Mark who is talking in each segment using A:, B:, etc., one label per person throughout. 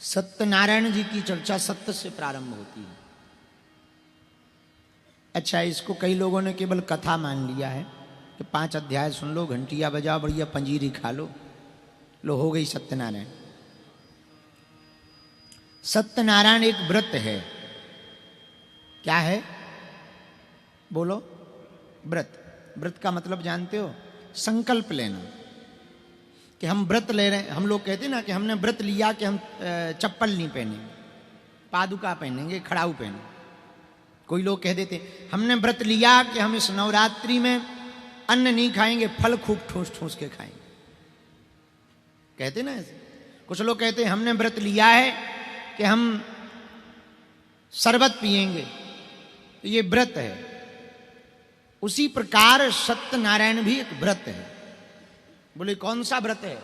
A: सत्यनारायण जी की चर्चा सत्य से प्रारंभ होती है। अच्छा, इसको कई लोगों ने केवल कथा मान लिया है कि 5 अध्याय सुन लो, घंटिया बजाओ, बढ़िया पंजीरी खा लो हो गई सत्यनारायण। सत्यनारायण एक व्रत है। क्या है? बोलो। व्रत। व्रत का मतलब जानते हो? संकल्प लेना कि हम व्रत ले रहे हैं। हम लोग कहते हैं ना कि हमने व्रत लिया कि हम चप्पल नहीं पहनेंगे, पादुका पहनेंगे, खड़ाऊ पहनेंगे। कोई लोग कह देते हमने व्रत लिया कि हम इस नवरात्रि में अन्न नहीं खाएंगे, फल खूब ठूस ठूस के खाएंगे। कहते ना ऐसे। कुछ लोग कहते हैं हमने व्रत लिया है कि हम शरबत पिएंगे, तो ये व्रत है। उसी प्रकार सत्यनारायण भी एक व्रत है। बोले कौन सा व्रत है?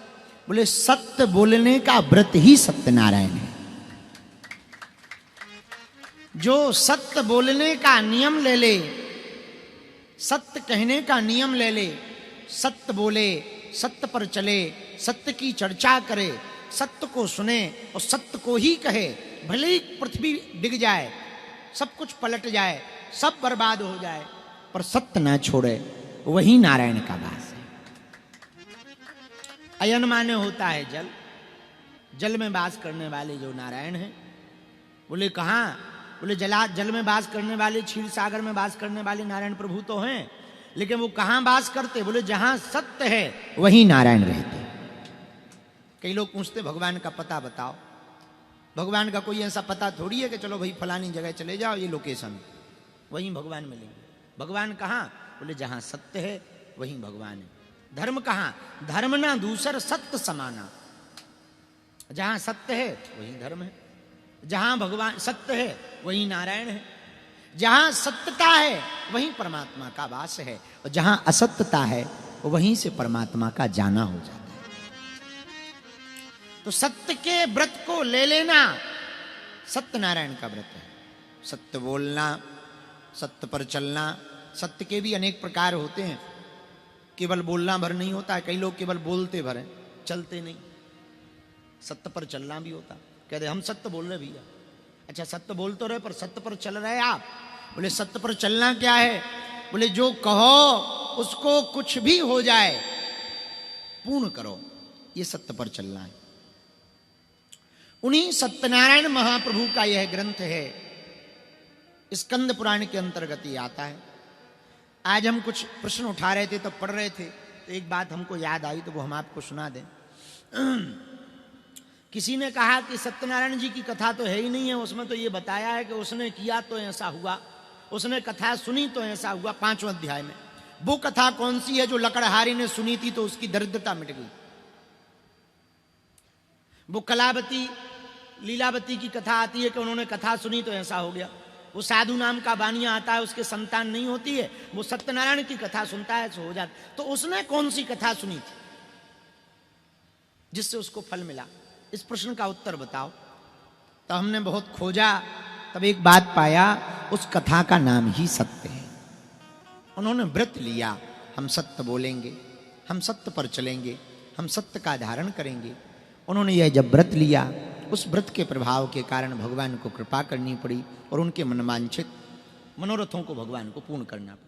A: बोले सत्य बोलने का व्रत ही सत्यनारायण है। जो सत्य बोलने का नियम ले ले, सत्य कहने का नियम ले ले, सत्य बोले, सत्य पर चले, सत्य की चर्चा करे, सत्य को सुने और सत्य को ही कहे, भले ही पृथ्वी डिग जाए, सब कुछ पलट जाए, सब बर्बाद हो जाए, पर सत्य ना छोड़े, वही नारायण का वास है। अयन माने होता है जल। जल में वास करने वाले जो नारायण हैं। बोले कहाँ? बोले जल में वास करने वाले, क्षीर सागर में वास करने वाले नारायण प्रभु तो हैं, लेकिन वो कहाँ वास करते? बोले जहां सत्य है वहीं नारायण रहते। कई लोग पूछते भगवान का पता बताओ। भगवान का कोई ऐसा पता थोड़ी है कि चलो भाई फलानी जगह चले जाओ, ये लोकेशन, वहीं भगवान मिलेंगे। भगवान कहाँ? बोले जहां सत्य है वहीं भगवान है। धर्म कहाँ? धर्म ना दूसर सत्य समाना। जहां सत्य है वहीं धर्म है, जहां भगवान सत्य है वहीं नारायण है, जहां सत्यता है वहीं परमात्मा का वास है, और जहां असत्यता है वहीं से परमात्मा का जाना हो जाता है। तो सत्य के व्रत को ले लेना सत्यनारायण का व्रत है। सत्य बोलना, सत्य पर चलना। सत्य के भी अनेक प्रकार होते हैं, केवल बोलना भर नहीं होता है। कई लोग केवल बोलते भर हैं, चलते नहीं। सत्य पर चलना भी होता। कहते हम सत्य बोल रहे भैया। अच्छा, सत्य बोल तो रहे पर सत्य पर चल रहे आप? बोले सत्य पर चलना क्या है? बोले जो कहो उसको कुछ भी हो जाए पूर्ण करो, ये सत्य पर चलना है। उन्हीं सत्यनारायण महाप्रभु का यह ग्रंथ है, स्कंद पुराण के अंतर्गत ही आता है। आज हम कुछ प्रश्न उठा रहे थे, तो पढ़ रहे थे, तो एक बात हमको याद आई, तो वो हम आपको सुना दें। किसी ने कहा कि सत्यनारायण जी की कथा तो है ही नहीं है, उसमें तो ये बताया है कि उसने किया तो ऐसा हुआ, उसने कथा सुनी तो ऐसा हुआ 5वें अध्याय में। वो कथा कौन सी है जो लकड़हारी ने सुनी थी तो उसकी दरिद्रता मिट गई? वो कलावती लीलावती की कथा आती है कि उन्होंने कथा सुनी तो ऐसा हो गया। वो साधु नाम का बानिया आता है, उसके संतान नहीं होती है, वो सत्यनारायण की कथा सुनता है तो हो जाता। तो उसने कौन सी कथा सुनी थी जिससे उसको फल मिला? इस प्रश्न का उत्तर बताओ। तो हमने बहुत खोजा, तब एक बात पाया, उस कथा का नाम ही सत्य है। उन्होंने व्रत लिया, हम सत्य बोलेंगे, हम सत्य पर चलेंगे, हम सत्य का धारण करेंगे। उन्होंने यह जब व्रत लिया, उस व्रत के प्रभाव के कारण भगवान को कृपा करनी पड़ी और उनके मनवांछित मनोरथों को भगवान को पूर्ण करना पड़ा।